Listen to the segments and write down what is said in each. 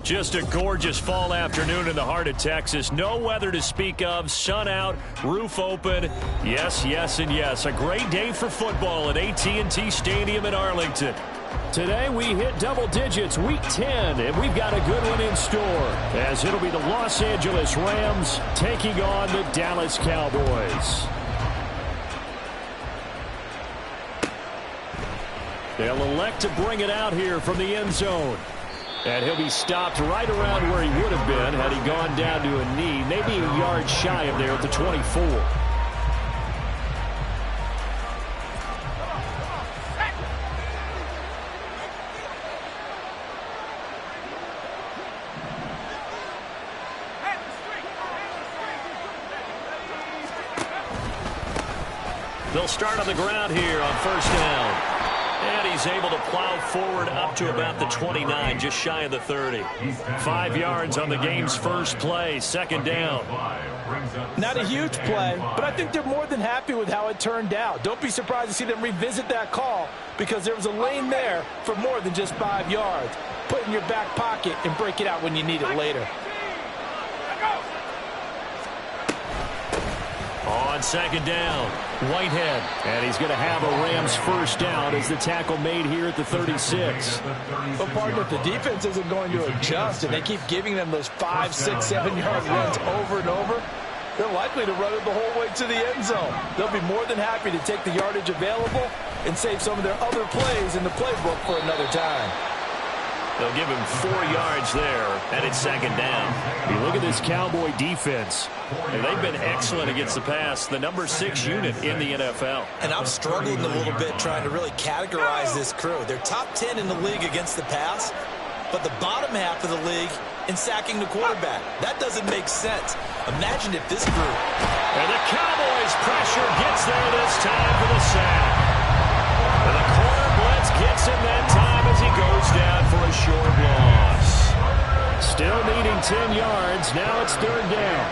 Just a gorgeous fall afternoon in the heart of Texas. No weather to speak of. Sun out, roof open. Yes, yes, and yes. A great day for football at AT&T Stadium in Arlington. Today we hit double digits, week 10, and we've got a good one in store, as it'll be the Los Angeles Rams taking on the Dallas Cowboys. They'll elect to bring it out here from the end zone. And he'll be stopped right around where he would have been had he gone down to a knee, maybe a yard shy of there at the 24. They'll start on the ground here on first down. And he's able to plow forward up to about the 29, just shy of the 30. 5 yards on the game's first play, second down. Not a huge play, but I think they're more than happy with how it turned out. Don't be surprised to see them revisit that call, because there was a lane there for more than just 5 yards. Put it in your back pocket and break it out when you need it later. On second down, Whitehead. And he's going to have a Rams first down as the tackle made here at the 36. But partner, if the defense isn't going to adjust and they keep giving them those 5, 6, 7-yard runs over and over, they're likely to run it the whole way to the end zone. They'll be more than happy to take the yardage available and save some of their other plays in the playbook for another time. They'll give him 4 yards there, and it's second down. You look at this Cowboy defense, and they've been excellent against the pass, the number 6 unit in the NFL. And I'm struggling a little bit trying to really categorize this crew. They're top 10 in the league against the pass, but the bottom half of the league in sacking the quarterback. That doesn't make sense. Imagine if this group... And the Cowboys pressure gets there this time for the sack. And the corner blitz gets him that time as he goes down for a short loss. Still needing 10 yards. Now it's third down.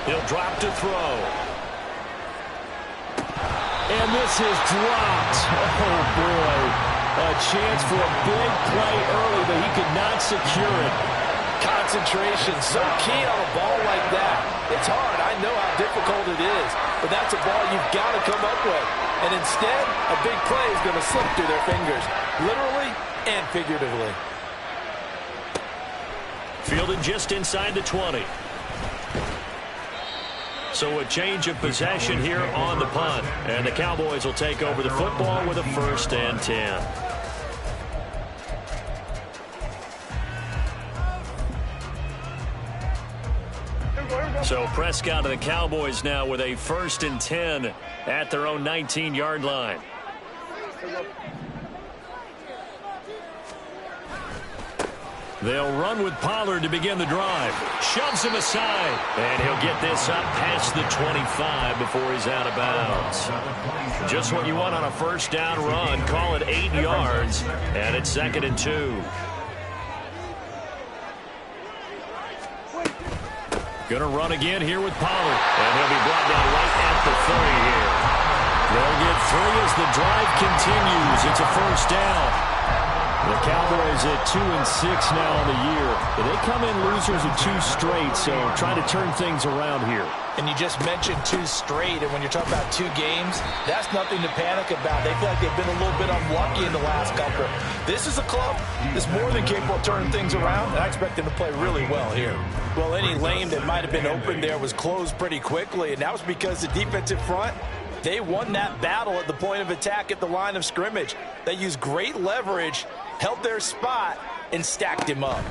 He'll drop to throw. And this is dropped. Oh, boy. A chance for a big play early, but he could not secure it. Concentration, so key on a ball like that. It's hard. I know how difficult it is, but that's a ball you've got to come up with. And instead, a big play is going to slip through their fingers, literally and figuratively. Fielded just inside the 20. So a change of possession here on the punt. And the Cowboys will take over the football with a 1st and 10. So Prescott and the Cowboys now with a 1st and 10 at their own 19-yard line. They'll run with Pollard to begin the drive. Shoves him aside. And he'll get this up past the 25 before he's out of bounds. Just what you want on a first down run. Call it 8 yards. And it's 2nd and 2. Going to run again here with Pollard. And he'll be brought down right at the 30 here. They'll get 3 as the drive continues. It's a first down. The Cowboys at 2-6 now on the year. They come in losers of 2 straight, so trying to turn things around here. And you just mentioned 2 straight, and when you're talking about 2 games, that's nothing to panic about. They feel like they've been a little bit unlucky in the last couple. This is a club that's more than capable of turning things around, and I expect them to play really well here. Well, any lane that might have been open there was closed pretty quickly, and that was because the defensive front, they won that battle at the point of attack at the line of scrimmage. They used great leverage, held their spot, and stacked him up.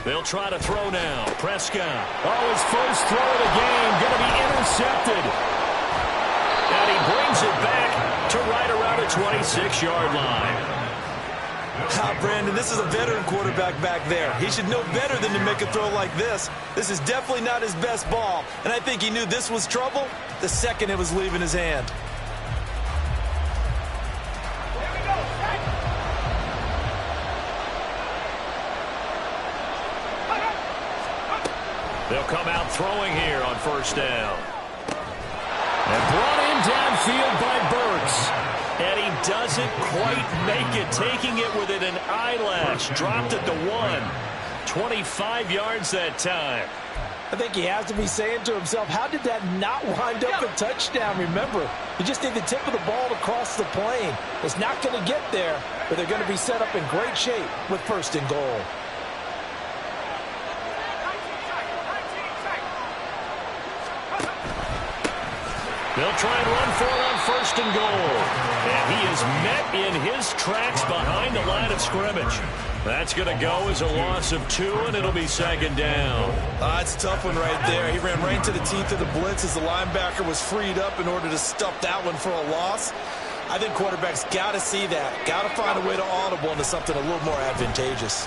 They'll try to throw now. Prescott. Oh, his first throw of the game. Going to be intercepted. And he brings it back to right around the 26-yard line. Brandon, this is a veteran quarterback back there. He should know better than to make a throw like this. This is definitely not his best ball, and I think he knew this was trouble the second it was leaving his hand. They'll come out throwing here on first down. And brought in downfield by Burks. And he doesn't quite make it, taking it within an eyelash. Dropped at the 1. 25 yards that time. I think he has to be saying to himself, how did that not wind up a touchdown? Remember, you just need the tip of the ball to cross the plane. It's not going to get there, but they're going to be set up in great shape with 1st and goal. They'll try and run for it on 1st and goal. And he is met in his tracks behind the line of scrimmage. That's going to go as a loss of 2, and it'll be 2nd down. It's a tough one right there. He ran right into the teeth of the blitz as the linebacker was freed up in order to stuff that one for a loss. I think quarterbacks got to see that. Got to find a way to audible into something a little more advantageous.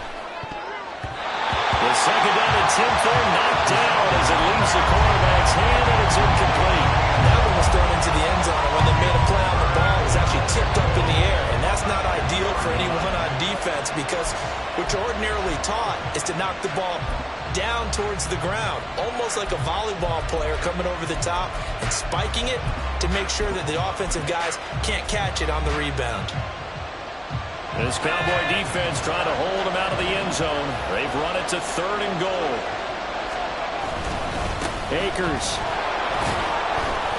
The 2nd down attempt there knocked down as it leaves the quarterback's hand, and it's incomplete. That one was thrown into the end zone, and when they made a play on the ball, it was actually tipped up in the air. And that's not ideal for anyone on defense because what you're ordinarily taught is to knock the ball down towards the ground, almost like a volleyball player coming over the top and spiking it to make sure that the offensive guys can't catch it on the rebound. This Cowboy defense trying to hold him out of the end zone. They've run it to 3rd and goal. Akers.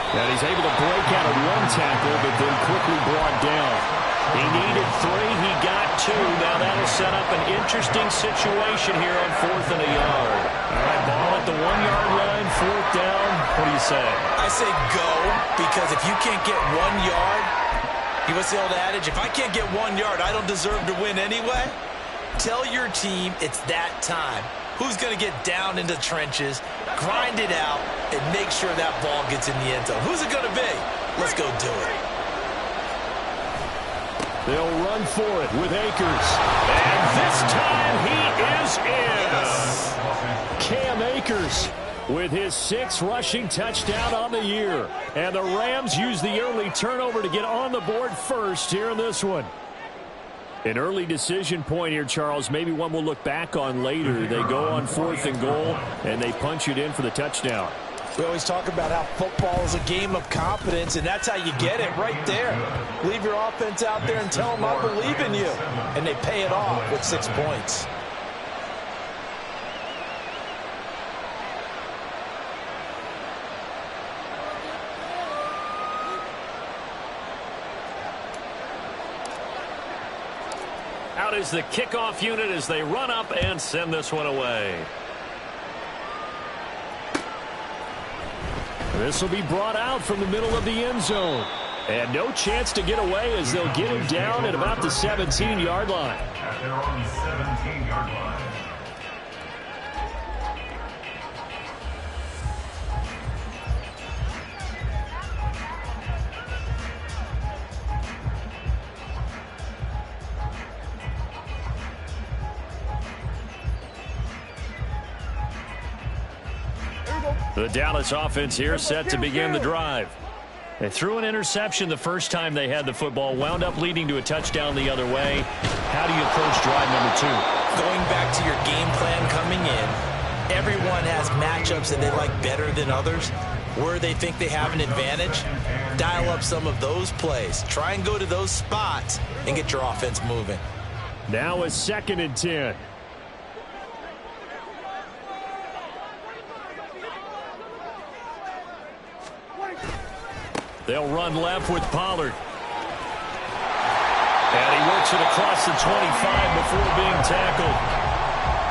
And he's able to break out of 1 tackle, but then quickly brought down. He needed 3. He got 2. Now that'll set up an interesting situation here on 4th and a yard. All right, ball at the 1-yard line, 4th down. What do you say? I say go, because if you can't get 1 yard, what's the old adage? If I can't get 1 yard, I don't deserve to win anyway. Tell your team it's that time. Who's going to get down into the trenches, grind it out, and make sure that ball gets in the end zone? Who's it going to be? Let's go do it. They'll run for it with Akers. And this time he is in. Yes. Cam Akers with his 6th rushing touchdown on the year. And the Rams use the early turnover to get on the board first here in this one. An early decision point here, Charles. Maybe one we'll look back on later. They go on 4th and goal, and they punch it in for the touchdown. We always talk about how football is a game of confidence, and that's how you get it right there. Leave your offense out there and tell them I believe in you. And they pay it off with 6 points. Out is the kickoff unit as they run up and send this one away. This will be brought out from the middle of the end zone. And no chance to get away as they'll get him down at about the 17-yard line. They're on the 17-yard line. The Dallas offense here set to begin the drive. They threw an interception the first time they had the football, wound up leading to a touchdown the other way. How do you approach drive number 2? Going back to your game plan coming in, everyone has matchups that they like better than others. Where they think they have an advantage, dial up some of those plays. Try and go to those spots and get your offense moving. Now a 2nd and 10. They'll run left with Pollard. And he works it across the 25 before being tackled.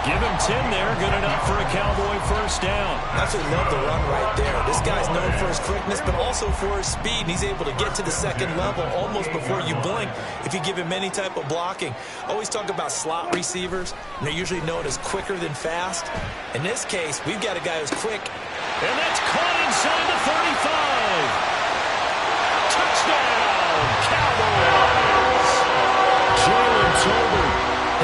Give him 10 there. Good enough for a Cowboy first down. Absolutely love the run right there. This guy's known for his quickness, but also for his speed. And he's able to get to the second level almost before you blink if you give him any type of blocking. Always talk about slot receivers, and they're usually known as quicker than fast. In this case, we've got a guy who's quick. And that's caught inside the 35. Touchdown, Cowboys. Jalen Tolbert,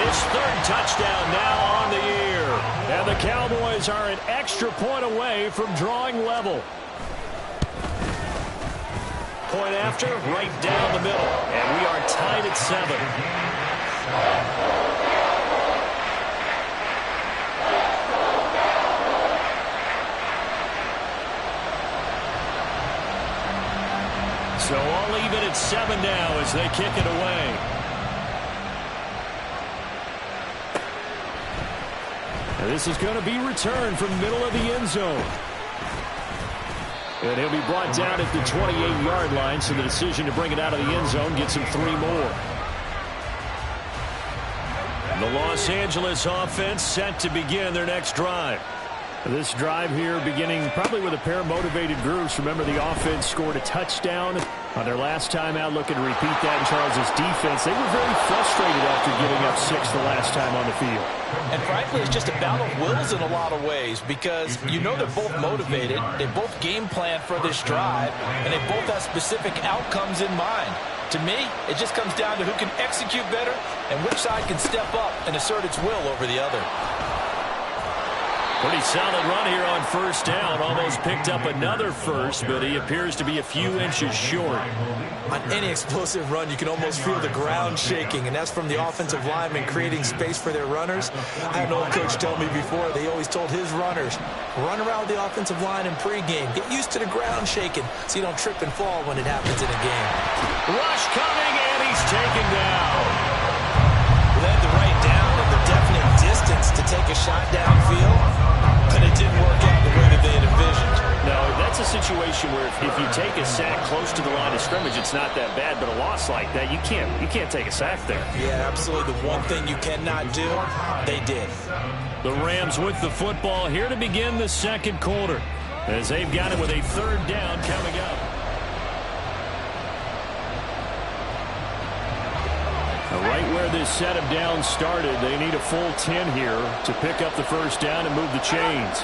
his 3rd touchdown now on the year. And the Cowboys are an extra point away from drawing level. Point after, right down the middle. And we are tied at 7. So I'll leave it at 7 now as they kick it away. And this is going to be returned from the middle of the end zone. And he'll be brought down at the 28-yard line, so the decision to bring it out of the end zone gets him 3 more. The Los Angeles offense set to begin their next drive. This drive here beginning probably with a pair of motivated groups. Remember, the offense scored a touchdown on their last time out. Looking to repeat that in Charles' defense. They were very frustrated after giving up 6 the last time on the field. And frankly, it's just a battle of wills in a lot of ways because you know they're both motivated. They both game plan for this drive, and they both have specific outcomes in mind. To me, it just comes down to who can execute better and which side can step up and assert its will over the other. Pretty solid run here on first down. Almost picked up another first, but he appears to be a few inches short. On any explosive run, you can almost feel the ground shaking, and that's from the offensive linemen creating space for their runners. I had an old coach tell me before, they always told his runners, run around the offensive line in pregame. Get used to the ground shaking so you don't trip and fall when it happens in a game. Rush coming, and he's taken down. Led the right down and the definite distance to take a shot downfield. But it didn't work out the way that they had envisioned. No, that's a situation where if you take a sack close to the line of scrimmage, it's not that bad. But a loss like that, you can't take a sack there. Yeah, absolutely. The one thing you cannot do, they did. The Rams with the football here to begin the second quarter, as they've got it with a 3rd down coming up. Right where this set of downs started, they need a full 10 here to pick up the first down and move the chains.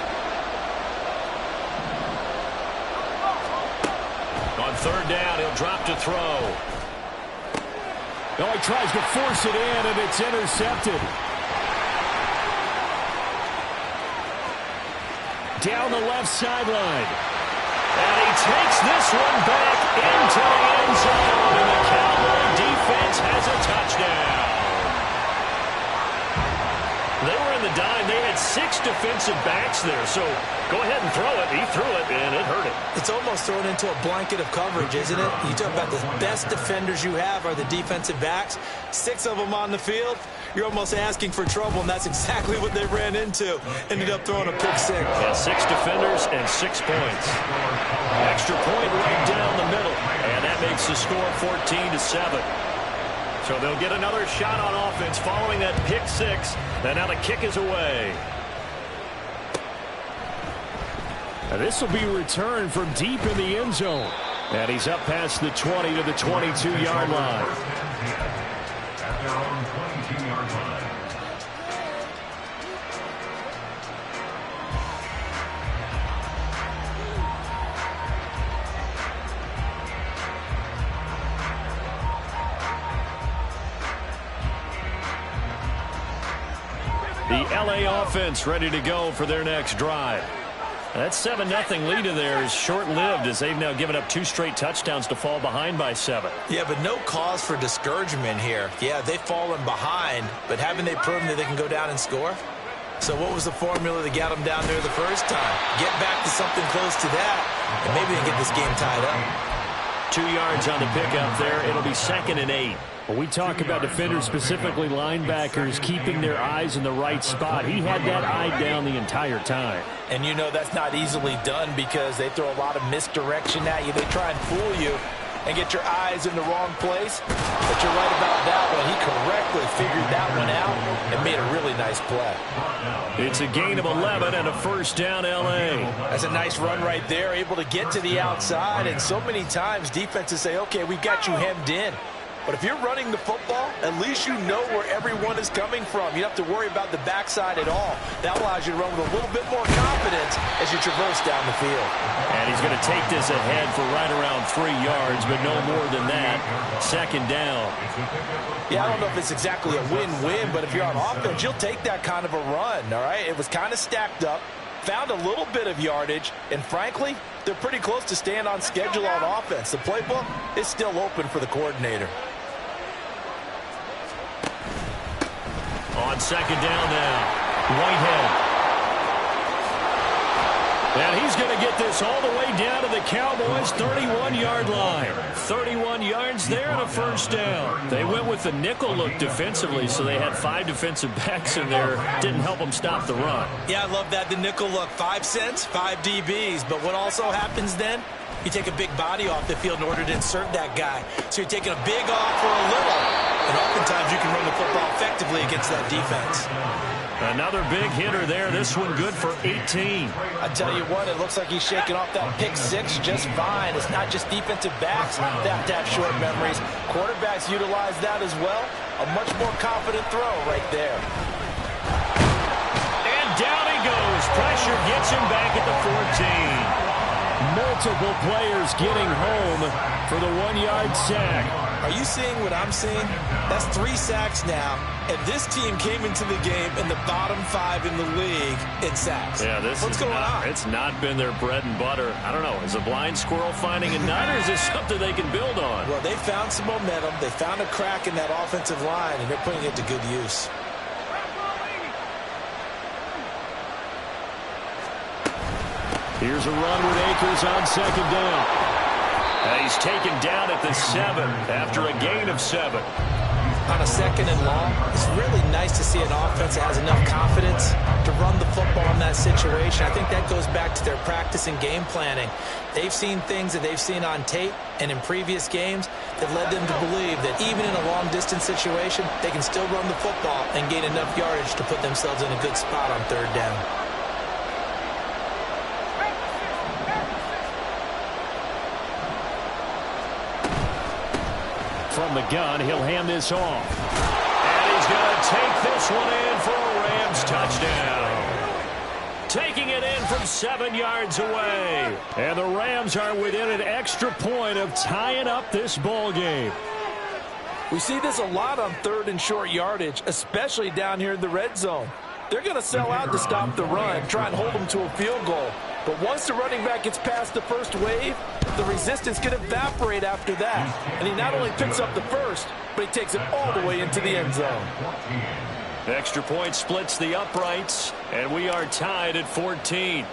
On 3rd down, he'll drop to throw. Oh, he tries to force it in, and it's intercepted. Down the left sideline. And he takes this one back into the end zone, and the Cowboy defense has a touchdown. They were in the dime. They had 6 defensive backs there, so go ahead and throw it. He threw it, and it hurt him. It's almost thrown into a blanket of coverage, isn't it? You talk about the best defenders you have are the defensive backs. 6 of them on the field. You're almost asking for trouble, and that's exactly what they ran into. Ended up throwing a pick 6. Yeah, 6 defenders and 6 points. Extra point right down the middle, and that makes the score 14-7. So they'll get another shot on offense following that pick 6, and now the kick is away. And this will be returned from deep in the end zone, and he's up past the 20 to the 22-yard line. At their own 22-yard line. The LA offense ready to go for their next drive. That 7-0 lead of theirs is short-lived as they've now given up 2 straight touchdowns to fall behind by 7. Yeah, but no cause for discouragement here. Yeah, they've fallen behind, but haven't they proven that they can go down and score? So what was the formula that got them down there the first time? Get back to something close to that, and maybe they can get this game tied up. 2 yards on the pickup there. It'll be 2nd and 8. When we talk about defenders, specifically linebackers, keeping their eyes in the right spot, he had that eye down the entire time. And you know that's not easily done because they throw a lot of misdirection at you. They try and fool you and get your eyes in the wrong place. But you're right about that one. He correctly figured that one out and made a really nice play. It's a gain of 11 and a 1st down, L.A. That's a nice run right there, able to get to the outside. And so many times defenses say, okay, we've got you hemmed in. But if you're running the football, at least you know where everyone is coming from. You don't have to worry about the backside at all. That allows you to run with a little bit more confidence as you traverse down the field. And he's going to take this ahead for right around 3 yards, but no more than that. 2nd down. Yeah, I don't know if it's exactly a win-win, but if you're on offense, you'll take that kind of a run, all right? It was kind of stacked up, found a little bit of yardage, and frankly, they're pretty close to staying on schedule on offense. The playbook is still open for the coordinator. On 2nd down now, Whitehead. And he's going to get this all the way down to the Cowboys' 31-yard line. 31 yards there and a 1st down. They went with the nickel look defensively, so they had 5 defensive backs in there. Didn't help them stop the run. Yeah, I love that, the nickel look. 5 cents, 5 DBs. But what also happens then? You take a big body off the field in order to insert that guy. So you're taking a big off for a little. And oftentimes you can run the football effectively against that defense. Another big hitter there. This one good for 18. I tell you what, it looks like he's shaking off that pick 6 just fine. It's not just defensive backs that have to have short memories. Quarterbacks utilize that as well. A much more confident throw right there. And down he goes. Pressure gets him back at the 14. Multiple players getting home for the 1-yard sack. Are you seeing what I'm seeing? That's 3 sacks now, and this team came into the game in the bottom 5 in the league in sacks. Yeah, what's going on? It's not been their bread and butter. I don't know. Is a blind squirrel finding a nut, or is this something they can build on? Well, they found some momentum. They found a crack in that offensive line, and they're putting it to good use. Here's a run with Akers on 2nd down. And he's taken down at the 7 after a gain of 7. On a 2nd and long, it's really nice to see an offense that has enough confidence to run the football in that situation. I think that goes back to their practice and game planning. They've seen things that they've seen on tape and in previous games that led them to believe that even in a long-distance situation, they can still run the football and gain enough yardage to put themselves in a good spot on 3rd down. From the gun, he'll hand this off. And he's going to take this one in for a Rams touchdown. Taking it in from 7 yards away. And the Rams are within an extra point of tying up this ball game. We see this a lot on 3rd and short yardage, especially down here in the red zone. They're going to sell out to stop the run, try and hold them to a field goal. But once the running back gets past the first wave, the resistance can evaporate after that. And he not only picks up the first, but he takes it all the way into the end zone. Extra point splits the uprights, and we are tied at 14.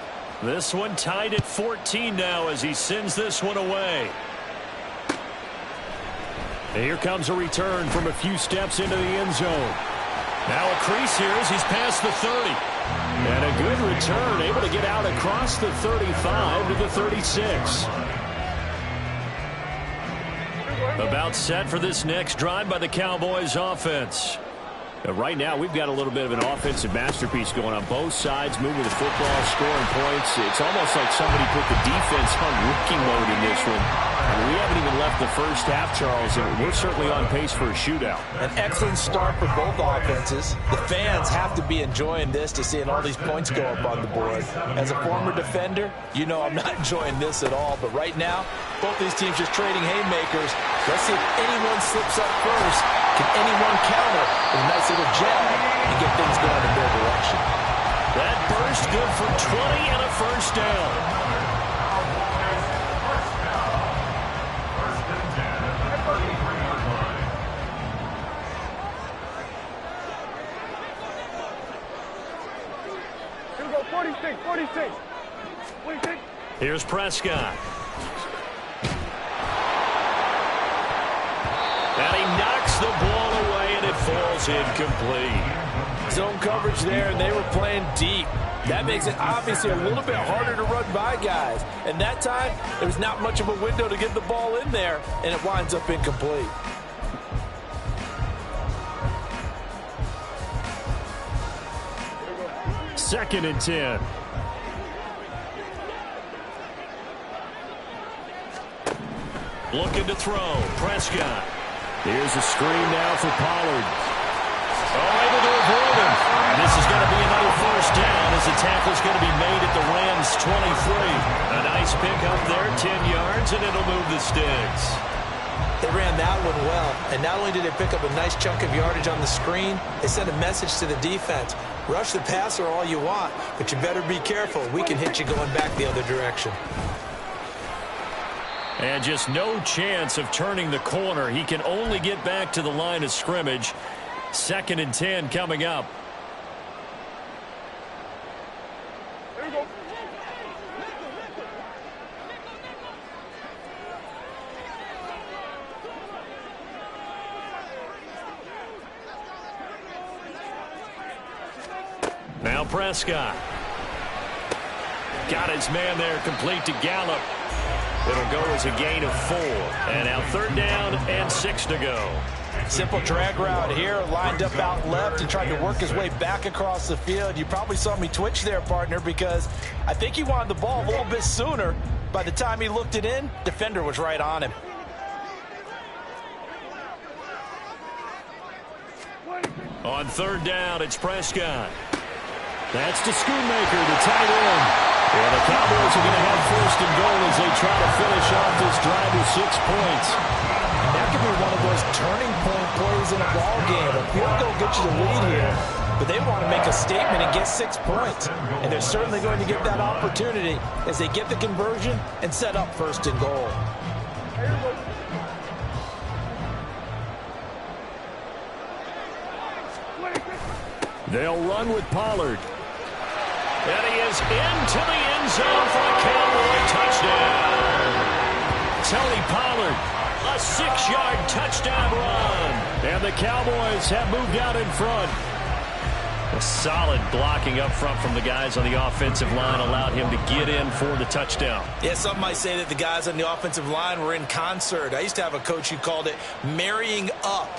This one tied at 14 now as he sends this one away. And here comes a return from a few steps into the end zone. Now a crease here as he's past the 30. And a good return, able to get out across the 35 to the 36. About set for this next drive by the Cowboys offense. Right now, we've got a little bit of an offensive masterpiece going on both sides, moving the football, scoring points. It's almost like somebody put the defense on rookie mode in this one. We haven't even left the first half, Charles, and we're certainly on pace for a shootout. An excellent start for both offenses. The fans have to be enjoying this to seeing all these points go up on the board. As a former defender, you know I'm not enjoying this at all. But right now, both these teams just trading haymakers. Let's see if anyone slips up first. Can anyone counter with a nice little jab and get things going in their direction? That burst good for 20 and a first down. Here we go, 46. Here's Prescott. And he knocks the ball away, and it falls incomplete. Zone coverage there, and they were playing deep. That makes it obviously a little bit harder to run by guys. And that time, there was not much of a window to get the ball in there, and it winds up incomplete. Second and 10. Looking to throw. Prescott. Here's a screen now for Pollard. Able to avoid him. And this is going to be another first down as the tackle's going to be made at the Rams' 23. A nice pick up there, 10 yards, and it'll move the sticks. They ran that one well, and not only did they pick up a nice chunk of yardage on the screen, they sent a message to the defense. Rush the passer all you want, but you better be careful. We can hit you going back the other direction. And just no chance of turning the corner. He can only get back to the line of scrimmage. Second and 10 coming up. Now Prescott. Got his man there, complete to Gallup. It'll go as a gain of 4. And now third down and 6 to go. Simple drag route here, lined up out left and tried to work his way back across the field. You probably saw me twitch there, partner, because I think he wanted the ball a little bit sooner. By the time he looked it in, defender was right on him. On third down, it's Prescott. That's to Schoonmaker, the tight end. And the Cowboys are going to have first and goal as they try to finish off this drive with 6 points. And that could be one of those turning point plays in a ball game. A field goal gets you the lead here, but they want to make a statement and get 6 points. And they're certainly going to get that opportunity as they get the conversion and set up first and goal. They'll run with Pollard. And he is into the end zone for a Cowboy touchdown. Tony Pollard, a 6-yard touchdown run. And the Cowboys have moved out in front. A solid blocking up front from the guys on the offensive line allowed him to get in for the touchdown. Yeah, some might say that the guys on the offensive line were in concert. I used to have a coach who called it marrying up,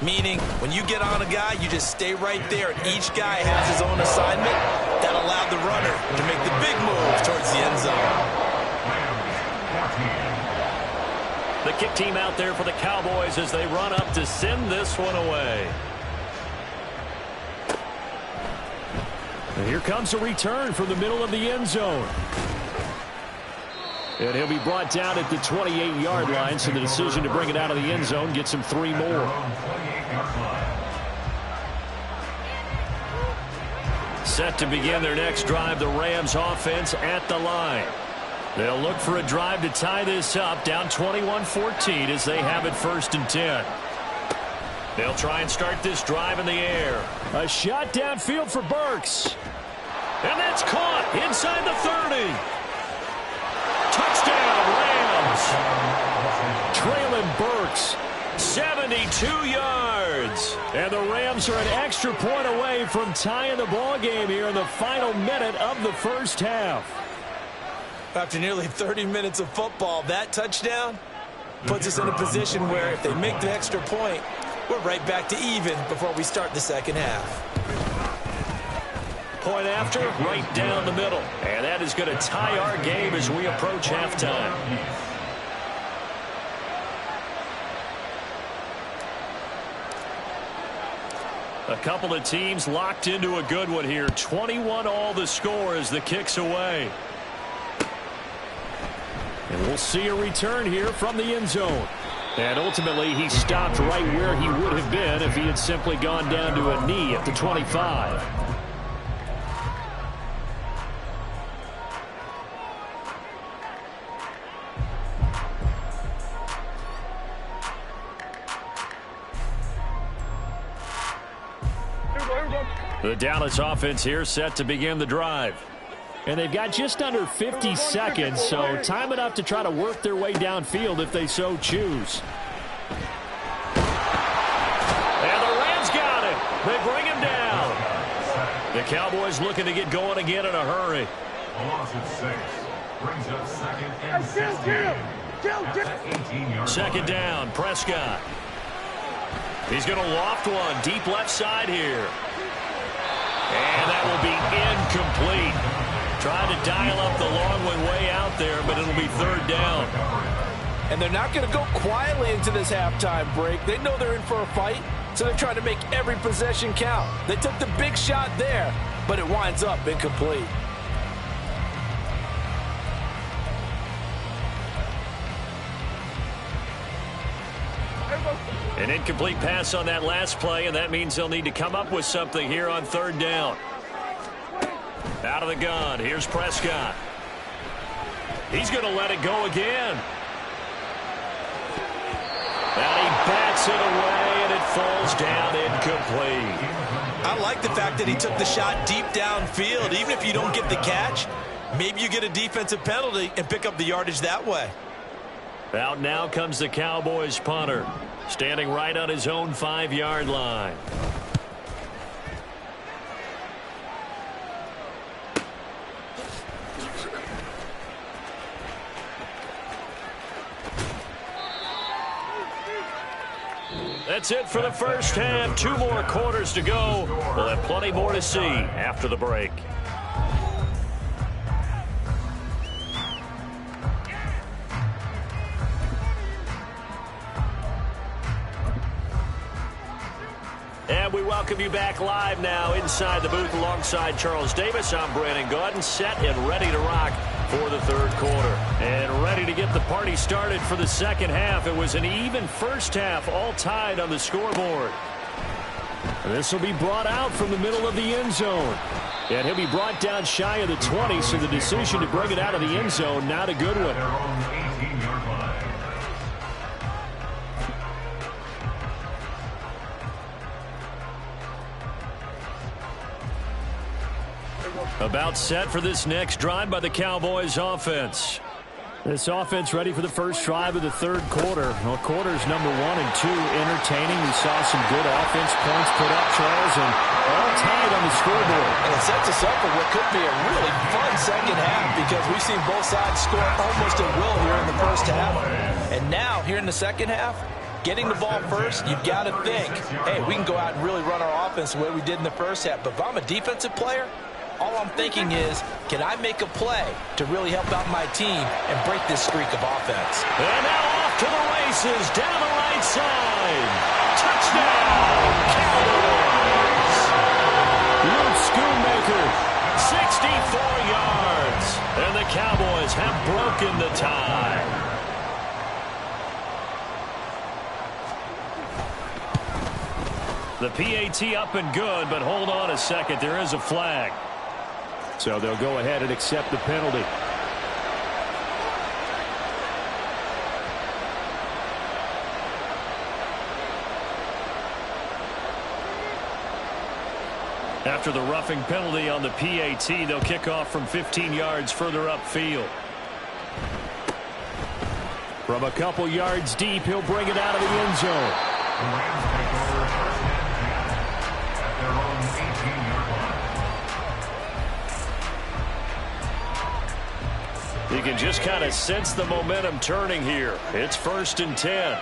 meaning when you get on a guy, you just stay right there. And each guy has his own assignment. That allowed the runner to make the big move towards the end zone. The kick team out there for the Cowboys as they run up to send this one away. And here comes a return from the middle of the end zone. And he'll be brought down at the 28-yard line, so the decision to bring it out of the end zone gets him 3 more. Set to begin their next drive, the Rams offense at the line. They'll look for a drive to tie this up, down 21-14 as they have it first and 10. They'll try and start this drive in the air. A shot downfield for Burks. And that's caught inside the 30. Touchdown, Rams. Traylon Burks, 72 yards. And the Rams are an extra point away from tying the ball game here in the final minute of the first half. After nearly 30 minutes of football, that touchdown puts us in a position where if they make the extra point, we're right back to even before we start the second half. Point after, right down the middle. And that is going to tie our game as we approach halftime. A couple of teams locked into a good one here. 21 all the score as the kick's away. And we'll see a return here from the end zone. And ultimately, he stopped right where he would have been if he had simply gone down to a knee at the 25. The Dallas offense here set to begin the drive. And they've got just under 50 seconds, so time enough to try to work their way downfield if they so choose. And the Rams got it. They bring him down. The Cowboys looking to get going again in a hurry. A loss of 6. Brings up second and 16. Second down, Prescott. He's going to loft one deep left side here. And that will be incomplete. Trying to dial up the long one way out there, but it'll be third down. And they're not going to go quietly into this halftime break. They know they're in for a fight, so they're trying to make every possession count. They took the big shot there, but it winds up incomplete. An incomplete pass on that last play, and that means they'll need to come up with something here on third down. Out of the gun, here's Prescott. He's going to let it go again. And he bats it away, and it falls down incomplete. I like the fact that he took the shot deep downfield. Even if you don't get the catch, maybe you get a defensive penalty and pick up the yardage that way. Out now comes the Cowboys punter, standing right on his own 5-yard line. That's it for the first half. 2 more quarters to go. We'll have plenty more to see after the break. And we welcome you back live now inside the booth alongside Charles Davis. I'm Brandon Gaudin, set and ready to rock for the third quarter. And ready to get the party started for the second half. It was an even first half, all tied on the scoreboard. And this will be brought out from the middle of the end zone. And he'll be brought down shy of the 20, so the decision to bring it out of the end zone, not a good one. About set for this next drive by the Cowboys offense. This offense ready for the first drive of the third quarter. Well, quarters number 1 and 2 entertaining. We saw some good offense points put up, Charles, and all tied on the scoreboard. And it sets us up for what could be a really fun second half because we've seen both sides score almost at will here in the first half. And now, here in the second half, getting the ball first, you've got to think, hey, we can go out and really run our offense the way we did in the first half. But if I'm a defensive player, all I'm thinking is, can I make a play to really help out my team and break this streak of offense? And now off to the races, down the right side. Touchdown, Cowboys! Luke Schoonmaker, 64 yards. And the Cowboys have broken the tie. The PAT up and good, but hold on a second. There is a flag. so they'll go ahead and accept the penalty. After the roughing penalty on the PAT, they'll kick off from 15 yards further upfield. From a couple yards deep, he'll bring it out of the end zone. The Rams take over first and 10 at their own 18-yard line. You can just kind of sense the momentum turning here. It's first and 10.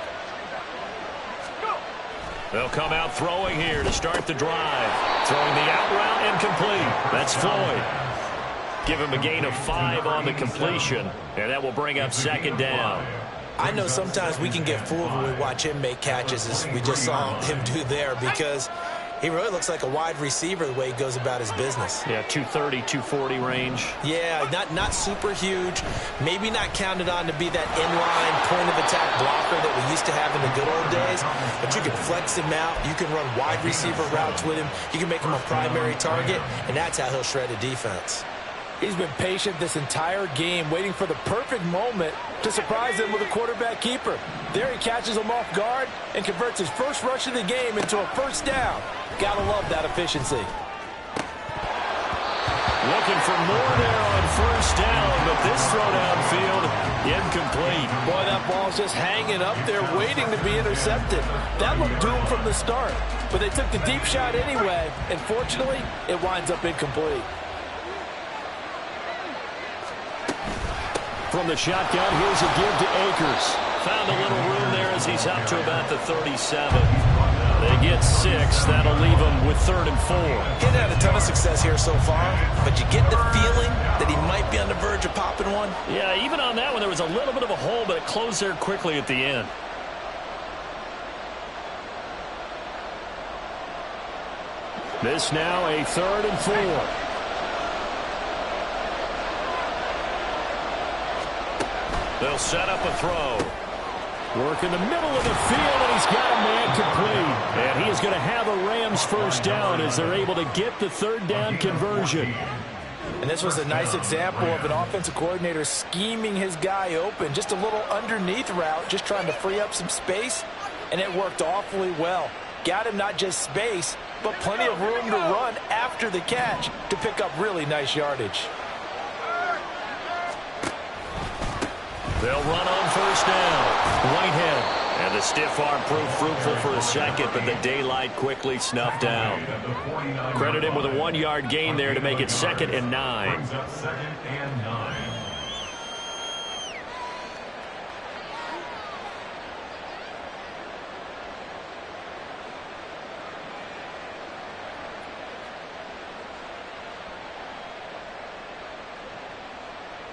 They'll come out throwing here to start the drive. Throwing the out route and complete. That's Floyd. Give him a gain of 5 on the completion, and that will bring up second down. I know sometimes we can get fooled when we watch him make catches, as we just saw him do there, because he really looks like a wide receiver the way he goes about his business. Yeah, 230, 240 range. Yeah, not super huge. Maybe not counted on to be that inline point-of-attack blocker that we used to have in the good old days. But you can flex him out. You can run wide receiver routes with him. You can make him a primary target, and that's how he'll shred a defense. He's been patient this entire game, waiting for the perfect moment to surprise them with a quarterback keeper. There he catches him off guard and converts his first rush of the game into a first down. Gotta love that efficiency. Looking for more there on first down, but this throw downfield incomplete. Boy, that ball's just hanging up there waiting to be intercepted. That looked doomed from the start, but they took the deep shot anyway, and fortunately, it winds up incomplete. From the shotgun, here's a give to Akers. Found a little room there as he's up to about the 37. They get 6. That'll leave them with 3rd and 4. He's had a ton of success here so far, but you get the feeling that he might be on the verge of popping one. Yeah, even on that one, there was a little bit of a hole, but it closed there quickly at the end. This now a 3rd and 4. They'll set up a throw. Work in the middle of the field, and he's got a man complete. And he is going to have a Rams first down as they're able to get the 3rd down conversion. And this was a nice example of an offensive coordinator scheming his guy open. Just a little underneath route, just trying to free up some space, and it worked awfully well. Got him not just space, but plenty of room to run after the catch to pick up really nice yardage. They'll run on first down. Whitehead. And the stiff arm proved fruitful for a second, but the daylight quickly snuffed down. Credit him with a 1-yard gain there to make it 2nd and 9.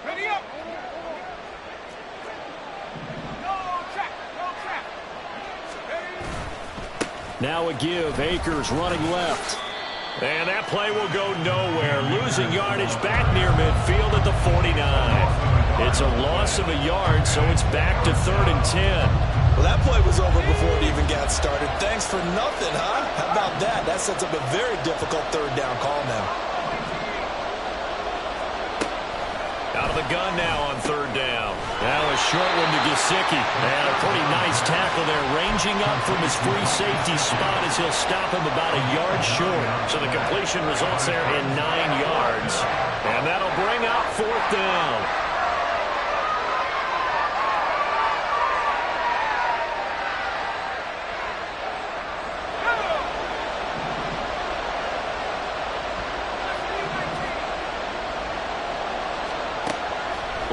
Ready up. Now a give. Akers running left. And that play will go nowhere. Losing yardage back near midfield at the 49. It's a loss of a yard, so it's back to 3rd and 10. Well, that play was over before it even got started. Thanks for nothing, huh? How about that? That sets up a very difficult 3rd down call now. Out of the gun now on 3rd down. Now a short one to Gesicki. And a pretty nice tackle there, ranging up from his free safety spot as he'll stop him about a yard short. So the completion results there in 9 yards. And that'll bring out 4th down.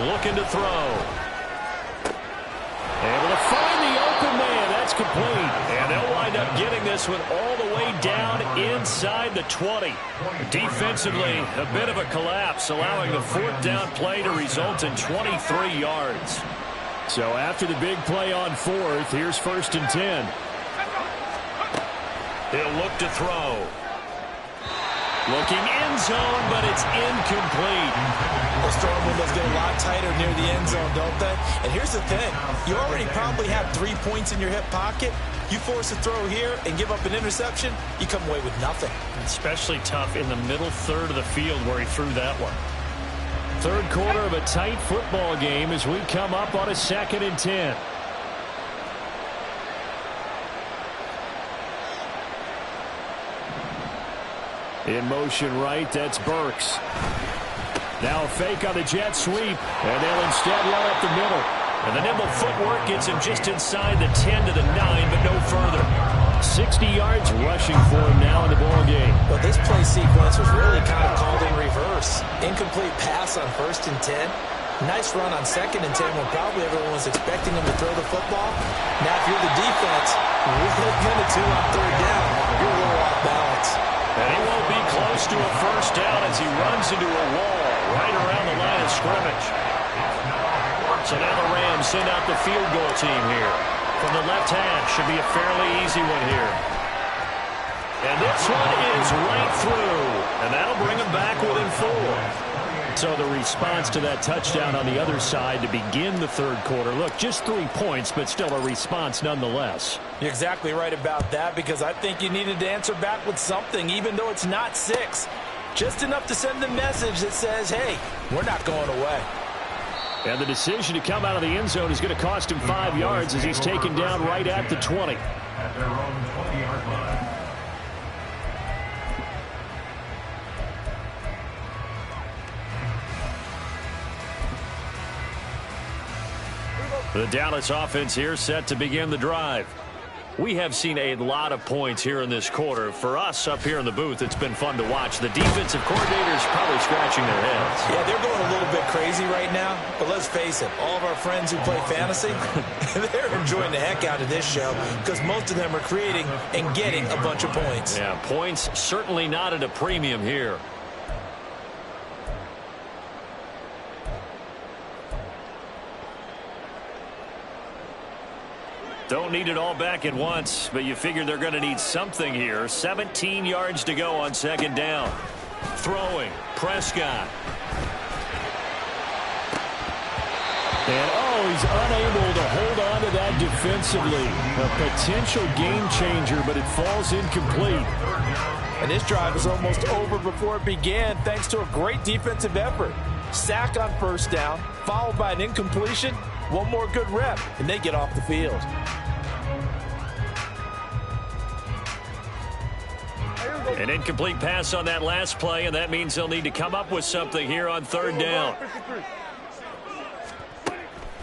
Looking to throw. Able to find the open man. That's complete. And they'll wind up getting this one all the way down inside the 20. Defensively, a bit of a collapse, allowing the 4th down play to result in 23 yards. So after the big play on 4th, here's 1st and 10. He'll look to throw. Looking end zone, but it's incomplete. Those throwing windows get a lot tighter near the end zone, don't they? And here's the thing. You already probably have 3 points in your hip pocket. You force a throw here and give up an interception, you come away with nothing. Especially tough in the middle 3rd of the field where he threw that one. 3rd quarter of a tight football game as we come up on a 2nd and 10. In motion right, that's Burks. Now a fake on the jet sweep, and they'll instead run up the middle. And the nimble footwork gets him just inside the 10 to the 9, but no further. 60 yards rushing for him now in the ball game. Well, this play sequence was really kind of called in reverse. Incomplete pass on 1st and 10. Nice run on 2nd and 10 when probably everyone was expecting him to throw the football. Now, if you're the defense, with a minute 2 on 3rd down, you're a little off balance. And he won't be close to a first down as he runs into a wall right around the line of scrimmage. So now the Rams send out the field goal team here. From the left hash, should be a fairly easy one here. And this one is right through. And that'll bring him back within 4. So the response to that touchdown on the other side to begin the 3rd quarter. Look, just 3 points, but still a response nonetheless. You're exactly right about that, because I think you needed to answer back with something, even though it's not 6. Just enough to send the message that says, hey, we're not going away. And the decision to come out of the end zone is going to cost him 5 yards as he's taken down right at the 20. At their own 20-yard line. The Dallas offense here set to begin the drive. We have seen a lot of points here in this quarter. For us up here in the booth, it's been fun to watch. The defensive coordinators probably scratching their heads. Yeah, they're going a little bit crazy right now. But let's face it, all of our friends who play fantasy, they're enjoying the heck out of this show because most of them are creating and getting a bunch of points. Yeah, points certainly not at a premium here. Don't need it all back at once, but you figure they're going to need something here. 17 yards to go on second down. Throwing, Prescott. And, he's unable to hold on to that defensively. A potential game changer, but it falls incomplete. And this drive is almost over before it began thanks to a great defensive effort. Sack on first down, followed by an incompletion. One more good rep, and they get off the field. An incomplete pass on that last play, and that means they'll need to come up with something here on third down.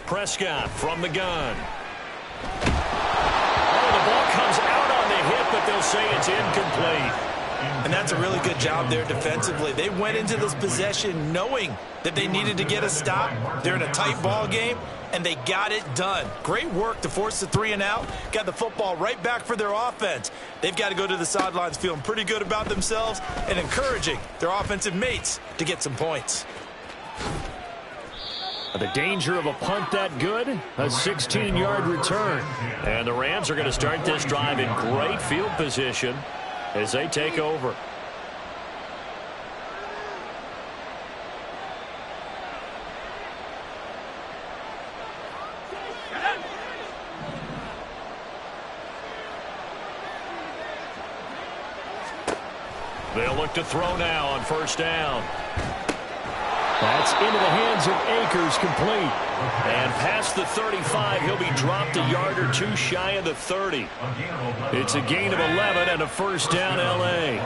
Prescott from the gun. Oh, the ball comes out on the hit, but they'll say it's incomplete. And that's a really good job there defensively. They went into this possession knowing that they needed to get a stop. They're in a tight ball game, and they got it done. Great work to force the 3 and out. Got the football right back for their offense. They've got to go to the sidelines feeling pretty good about themselves and encouraging their offensive mates to get some points. The danger of a punt that good? A 16-yard return. And the Rams are going to start this drive in great field position as they take over. They'll look to throw now on first down. That's into the hands of Akers, complete. And past the 35, he'll be dropped a yard or two shy of the 30. It's a gain of 11 and a first down, L.A.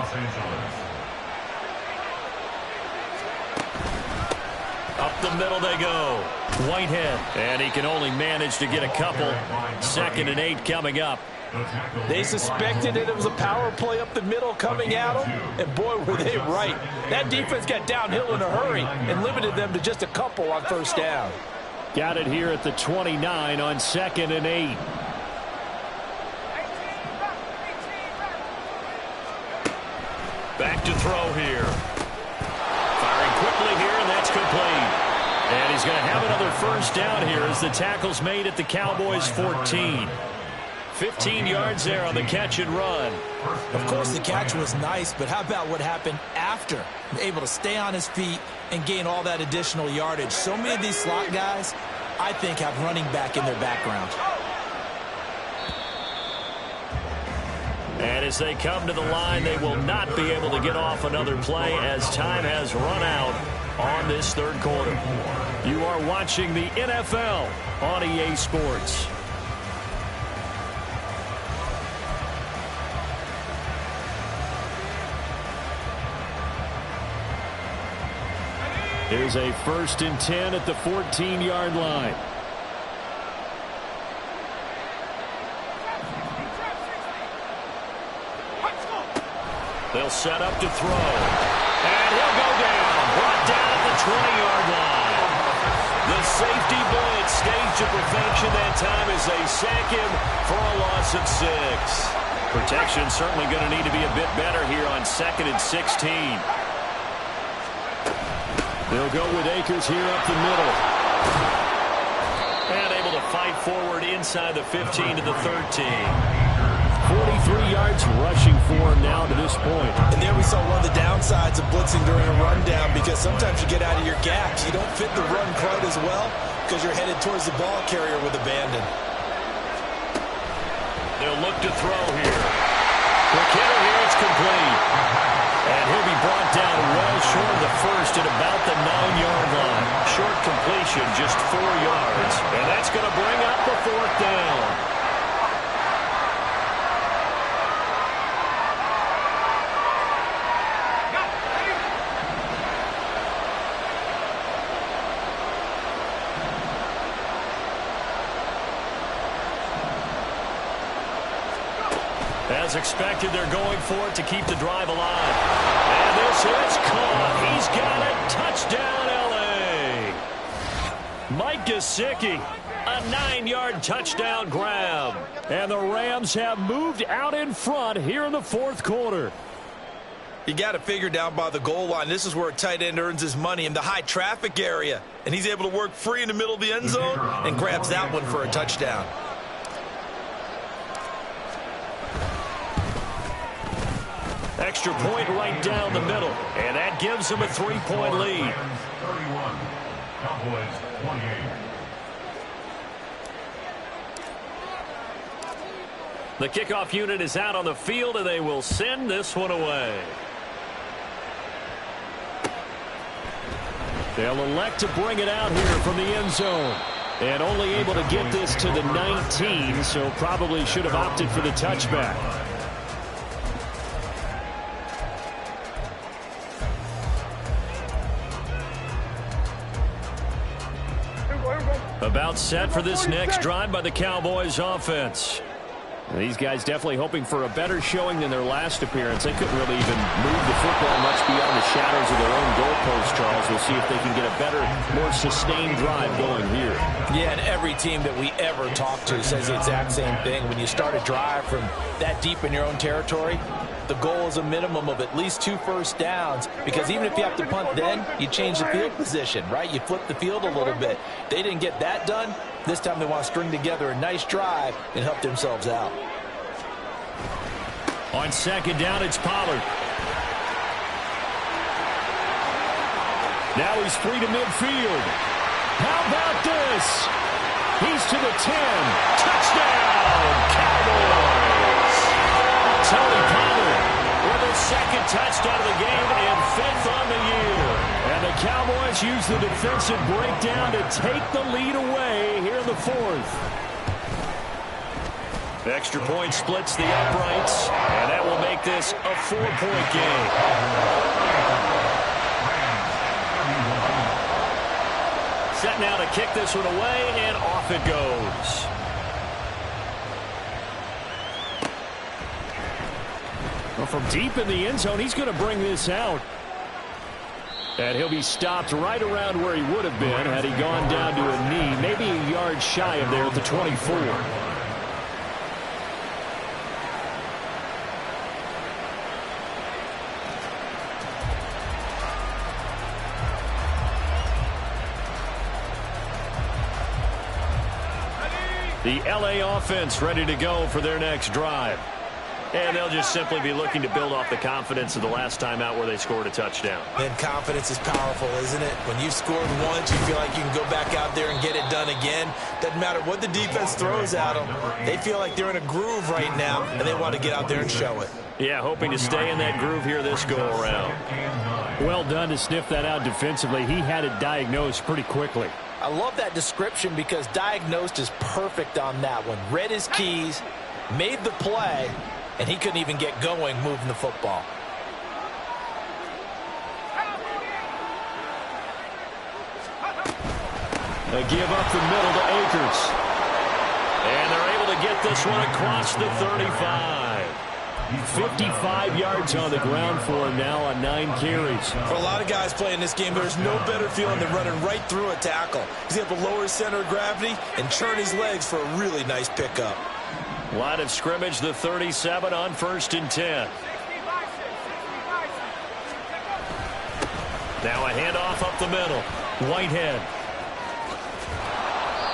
Up the middle they go. Whitehead. And he can only manage to get a couple. 2nd and 8 coming up. They suspected that it was a power play up the middle coming at them, and boy, were they right. That defense got downhill in a hurry and limited them to just a couple on first down. Got it here at the 29 on 2nd and 8. Back to throw here. Firing quickly here, and that's complete. And he's going to have another first down here as the tackle's made at the Cowboys' 14. 15 yards there on the catch and run. Of course, the catch was nice, but how about what happened after? Able to stay on his feet and gain all that additional yardage. So many of these slot guys, I think, have running back in their background. And as they come to the line, they will not be able to get off another play as time has run out on this third quarter. You are watching the NFL on EA Sports. Here's a 1st and 10 at the 14-yard line. They'll set up to throw. And he'll go down. Brought down at the 20-yard line. The safety blitz staged to perfection that time as they sack him for a loss of 6. Protection certainly going to need to be a bit better here on 2nd and 16. They'll go with Akers here up the middle. And able to fight forward inside the 15 to the 13. 43 yards rushing for him now to this point. And there we saw one of the downsides of blitzing during a rundown, because sometimes you get out of your gaps. You don't fit the run quite as well because you're headed towards the ball carrier with abandon. They'll look to throw here. Quick hitter here, it's complete. And he'll be brought down well short of the first at about the 9-yard line. Short completion, just 4 yards. And that's going to bring up the 4th down. As expected, they're going for it to keep the drive alive. And this is caught. He's got it. Touchdown, L.A. Mike Gesicki, a 9-yard touchdown grab. And the Rams have moved out in front here in the fourth quarter. You got it figured down by the goal line. This is where a tight end earns his money, in the high traffic area. And he's able to work free in the middle of the end zone and grabs that one for a touchdown. Extra point right down the middle. And that gives him a 3-point lead. 31, Cowboys 28. The kickoff unit is out on the field, and they will send this one away. They'll elect to bring it out here from the end zone. And only able to get this to the 19, so probably should have opted for the touchback. About set for this next drive by the Cowboys offense. These guys definitely hoping for a better showing than their last appearance. They couldn't really even move the football much beyond the shadows of their own goalpost, Charles. We'll see if they can get a better, more sustained drive going here. Yeah, and every team that we ever talk to says the exact same thing. When you start a drive from that deep in your own territory, the goal is a minimum of at least 2 first downs, because even if you have to punt then, you change the field position, right? You flip the field a little bit. They didn't get that done. This time they want to string together a nice drive and help themselves out. On second down, it's Pollard. Now he's free to midfield. How about this? He's to the 10. Touchdown, Cowboys! Tony Pollard with his second touchdown of the game and 5th on the year. And the Cowboys use the defensive breakdown to take the lead away here in the fourth. The extra point splits the uprights, and that will make this a 4-point game. Set now to kick this one away, and off it goes. Well, from deep in the end zone, he's going to bring this out. And he'll be stopped right around where he would have been had he gone down to a knee, maybe a yard shy of there at the 24. The L.A. offense ready to go for their next drive. And they'll just simply be looking to build off the confidence of the last time out where they scored a touchdown. And confidence is powerful, isn't it? When you've scored once, you feel like you can go back out there and get it done again. Doesn't matter what the defense throws at them. They feel like they're in a groove right now, and they want to get out there and show it. Yeah, hoping to stay in that groove here this go-around. Well done to sniff that out defensively. He had it diagnosed pretty quickly. I love that description because diagnosed is perfect on that one. Read his keys, made the play, and he couldn't even get going moving the football. They give up the middle to Akers. And they're able to get this one across the 35. 55 yards on the ground for him now on 9 carries. For a lot of guys playing this game, there's no better feeling than running right through a tackle. He's able to lower his center of gravity and churn his legs for a really nice pickup. Line of scrimmage, the 37 on 1st and 10. Now a handoff up the middle. Whitehead.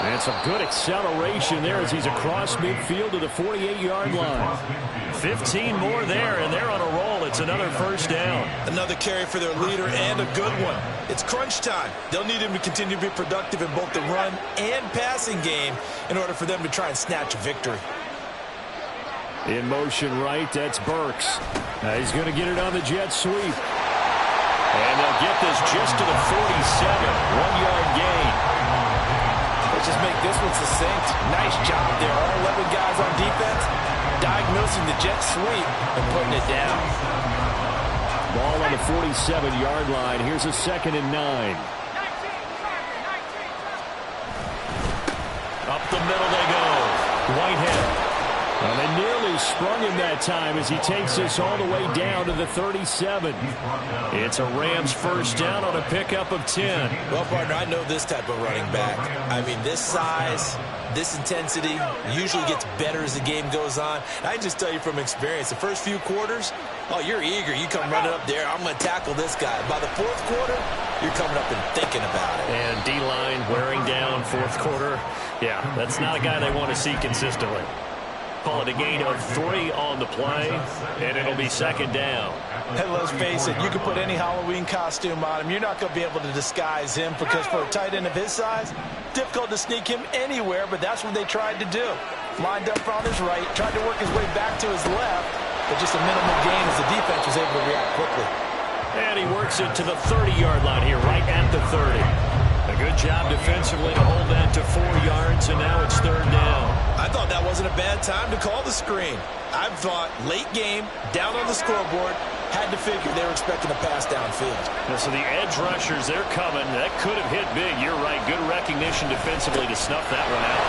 And some good acceleration there as he's across midfield to the 48-yard line. 15 more there, and they're on a roll. It's another first down. Another carry for their leader, and a good one. It's crunch time. They'll need him to continue to be productive in both the run and passing game in order for them to try and snatch a victory. In motion right, that's Burks. He's going to get it on the jet sweep. And they'll get this just to the 47. 1-yard gain. Let's just make this one succinct. Nice job there. All 11 guys on defense diagnosing the jet sweep and putting it down. Ball on the 47-yard line. Here's a 2nd and 9. Up the middle they go. Whitehead. And they nearly sprung him that time as he takes this all the way down to the 37. It's a Rams first down on a pickup of 10. Well, partner, I know this type of running back. I mean, this size, this intensity usually gets better as the game goes on. I can just tell you from experience, the first few quarters, oh, you're eager. You come running up there, I'm going to tackle this guy. By the fourth quarter, you're coming up and thinking about it. And D-line wearing down fourth quarter. Yeah, that's not a guy they want to see consistently. Call it a gain of 3 on the play, and it'll be second down. Hey, let's face it, you can put any Halloween costume on him. You're not going to be able to disguise him because for a tight end of his size, difficult to sneak him anywhere, but that's what they tried to do. Lined up on his right, tried to work his way back to his left, but just a minimal gain as the defense was able to react quickly. And he works it to the 30-yard line here, right at the 30. A good job defensively to hold that to 4 yards, and now it's third down. I thought that wasn't a bad time to call the screen. I thought late game, down on the scoreboard, had to figure they were expecting a pass downfield. So the edge rushers, they're coming. That could have hit big. You're right. Good recognition defensively to snuff that one out.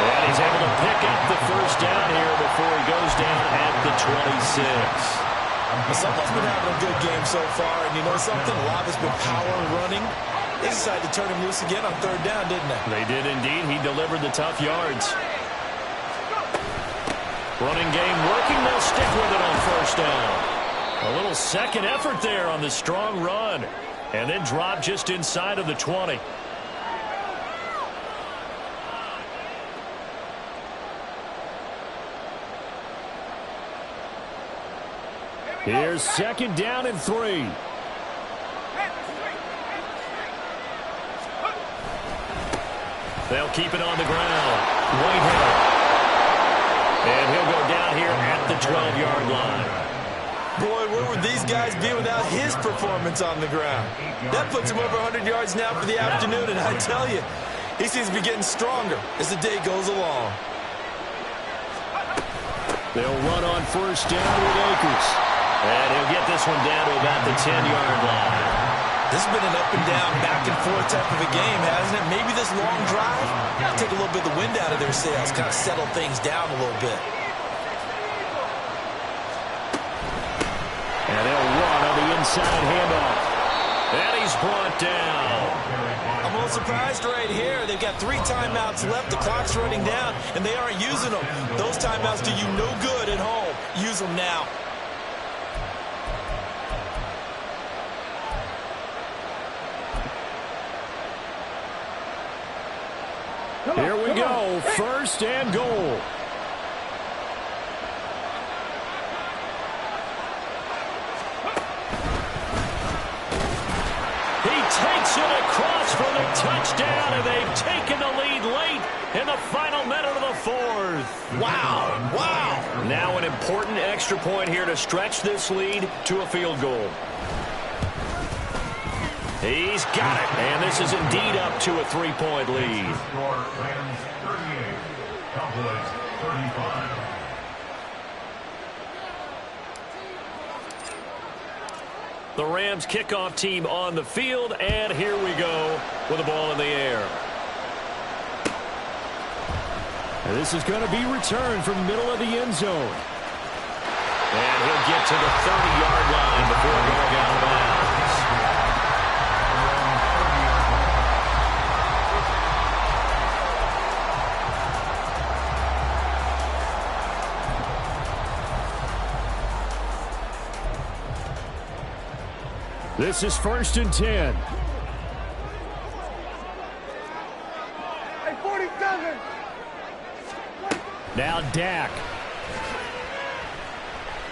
And he's able to pick up the first down here before he goes down at the 26. Someone's been having a good game so far, and you know something? A lot of it's been power and running. They decided to turn him loose again on third down, didn't they? They did indeed. He delivered the tough yards. Running game working. They'll stick with it on first down. A little second effort there on the strong run. And then drop just inside of the 20. Here's second down and 3. They'll keep it on the ground. Whitehead. And he'll go down here at the 12-yard line. Boy, where would these guys be without his performance on the ground? That puts him over 100 yards now for the afternoon, and I tell you, he seems to be getting stronger as the day goes along. They'll run on first down with Akers. And he'll get this one down to about the 10-yard line. This has been an up-and-down, back-and-forth type of a game, hasn't it? Maybe this long drive take a little bit of the wind out of their sails, kind of settle things down a little bit. And they'll run on the inside handoff. And he's brought down. I'm a little surprised right here. They've got 3 timeouts left. The clock's running down, and they aren't using them. Those timeouts do you no good at home. Use them now. Here we go. First and goal. He takes it across for the touchdown, and they've taken the lead late in the final minute of the fourth. Wow, wow. Now an important extra point here to stretch this lead to a field goal. He's got it, and this is indeed up to a 3-point lead. Score, Rams 38, Cowboys 35. The Rams kickoff team on the field, and here we go with the ball in the air. And this is going to be returned from middle of the end zone. And he'll get to the 30-yard line before going out of bounds. This is first and 10. Hey, 47. Now Dak.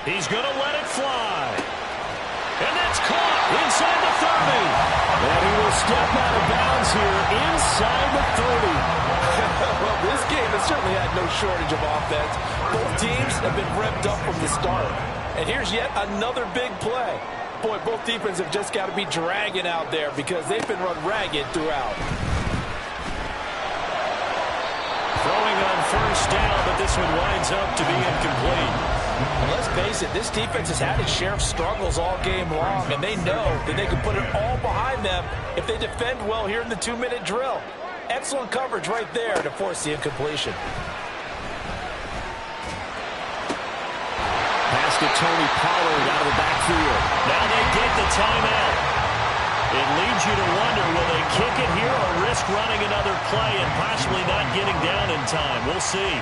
He's going to let it fly. And that's caught inside the 30. And he will step out of bounds here inside the 30. Well, this game has certainly had no shortage of offense. Both teams have been revved up from the start. And here's yet another big play. Boy, both defenses have just got to be dragging out there because they've been run ragged throughout. Throwing on first down, but this one winds up to be incomplete. And let's face it, this defense has had its share of struggles all game long, and they know that they can put it all behind them if they defend well here in the 2-minute drill. Excellent coverage right there to force the incompletion. Tony Pollard out of the backfield. Now they get the timeout. It leads you to wonder, will they kick it here or risk running another play and possibly not getting down in time? We'll see.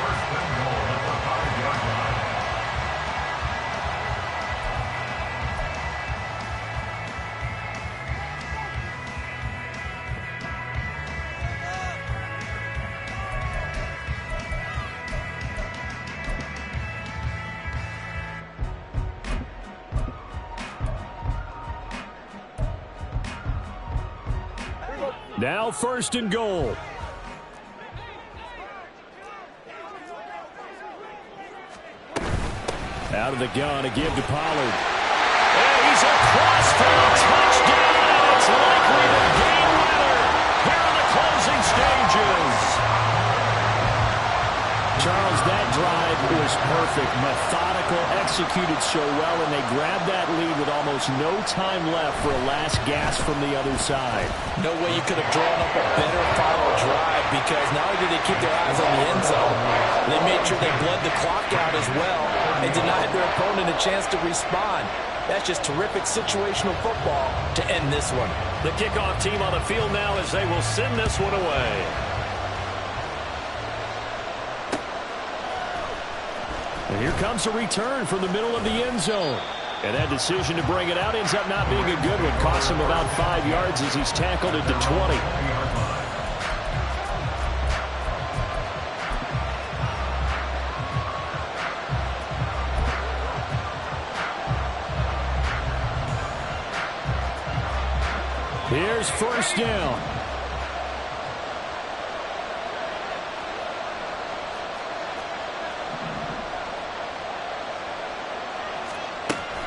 Now 1st and goal. Out of the gun, a give to Pollard. And he's across for a touchdown. It's likely the game winner here in the closing stages. Charles, that drive was perfect. Methodical, executed so well, and they grabbed that lead with almost no time left for a last gasp from the other side. No way you could have drawn up a better final drive, because not only did they keep their eyes on the end zone, they made sure they bled the clock out as well and denied their opponent a chance to respond. That's just terrific situational football to end this one. The kickoff team on the field now as they will send this one away. And here comes a return from the middle of the end zone. And that decision to bring it out ends up not being a good one. Costs him about 5 yards as he's tackled at the 20. Here's 1st down.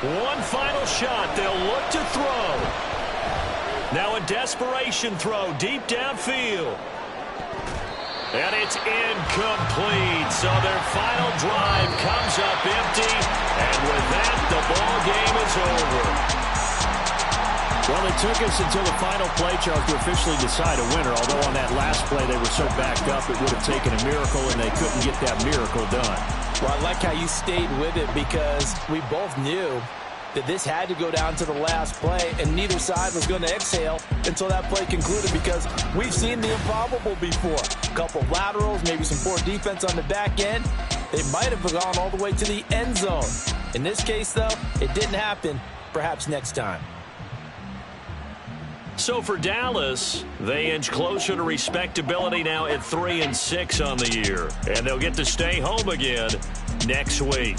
One final shot. They'll look to throw. Now a desperation throw deep downfield. And it's incomplete. So their final drive comes up empty. And with that, the ball game is over. Well, it took us until the final play, Charles, to officially decide a winner. Although on that last play they were so backed up it would have taken a miracle, and they couldn't get that miracle done. Well, I like how you stayed with it, because we both knew that this had to go down to the last play, and neither side was going to exhale until that play concluded, because we've seen the improbable before. A couple of laterals, maybe some poor defense on the back end. They might have gone all the way to the end zone. In this case, though, it didn't happen. Perhaps next time. So for Dallas, they inch closer to respectability now at 3-6 on the year. And they'll get to stay home again next week.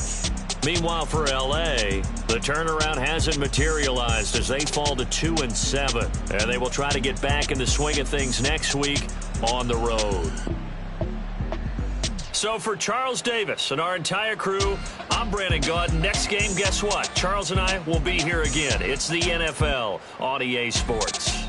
Meanwhile, for L.A., the turnaround hasn't materialized as they fall to 2-7. And they will try to get back in the swing of things next week on the road. So for Charles Davis and our entire crew, I'm Brandon Gaudin. Next game, guess what? Charles and I will be here again. It's the NFL on EA Sports.